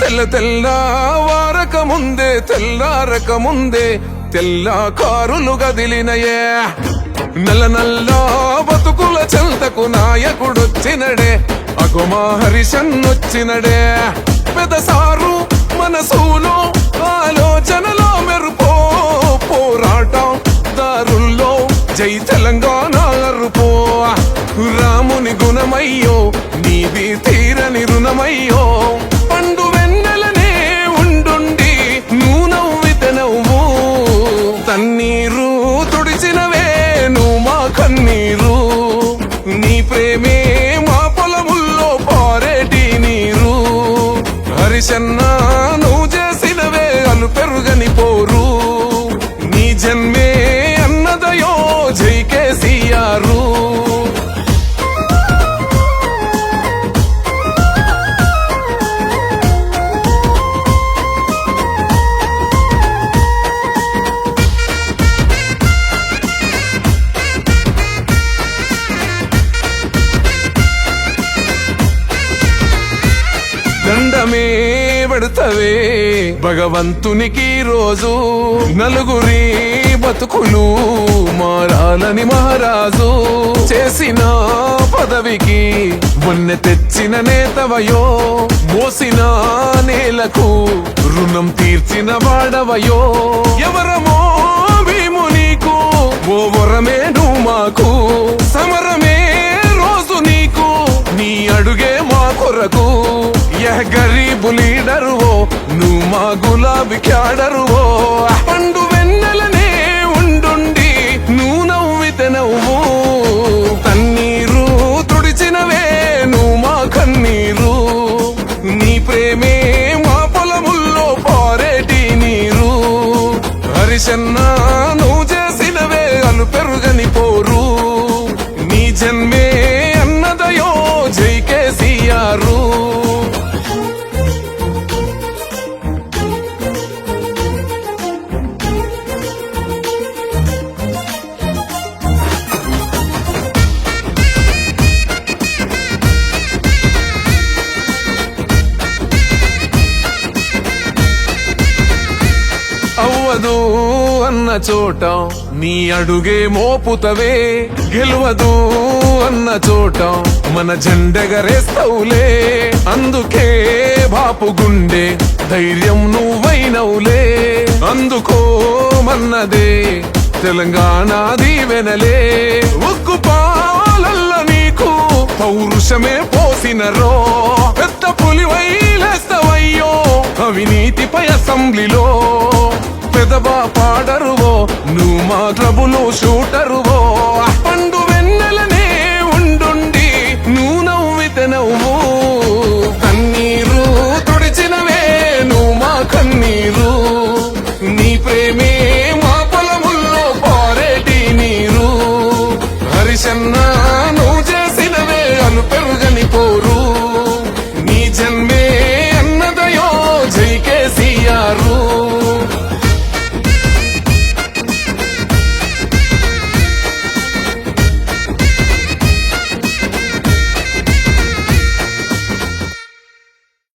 తెల్ల వారక ముందే తెల్లారక ముందే తెల్ల కారులు గదిలినయే నల్ల బతుకుల చెంతకు నాయకుడొచ్చినడే అగుమా హరిశన్నొచ్చినడే పెదసారు మనసులో ఆలోచనలో మెరుపో పోరాటం దారుల్లో జై తెలంగాణ అరుపో రాముని గుణమయ్యో నీది తీరని రుణమయ్యో పండు వెన్నెలనే ఉండుండి నువ్వు నవ్వితే నవ్వు తన్నీరు తుడిచినవే నువ్వు మా కన్నీరు నీ ప్రేమే మా పొలముల్లో పారేటి నీరు హరిశన్న నువ్వు చేసినవే అలు పెరుగని పోరు నీ జన్మే అన్నదయో జై కేసీఆరు దండమే పెడతవే భగవంతునికి రోజు నలుగురి బతుకులు మారాలని మహారాజు చేసిన పదవికి మొన్నె తెచ్చిన నేతవయో మోసిన నేలకు రుణం తీర్చిన వాడవయో ఎవరమో భీము నీకు ఓ వరమే నువ్వు మాకు సమరమే రోజు నీకు నీ అడుగే మా కొరకు గరీబు లీడరువో నువ్వు మా గులాబీ క్యాడరువో పండు వెన్నెలనే ఉండుండి నువ్వు నవ్వితే నవ్వు తన్నీరు తుడిచినవే నువ్వు మా కన్నీరు నీ ప్రేమే మా పొలముల్లో పారేటి నీరు హరిశన్న నువ్వు చేసినవే అలు పెరుగని పోరు నీ జన్మే అన్నదయో జై కేసీఆరు అవ్వదు అన్న చోట నీ అడుగే మోపుతవే గెలువదు అన్న చోట మన జెండెగరేస్తవులే అందుకే బాపు గుండె ధైర్యం నువ్వైనవులే అందుకోమన్నదే తెలంగాణ దీవెనలే ఉక్కు పాలల్ల నీకు పౌరుషమే పోసినరో పెద్ద పులివైలేస్తవయ్యో అవినీతిపై అసెంబ్లీలో పెదవా పాడరువో నువ్వు మా ట్రబులు షూటరువో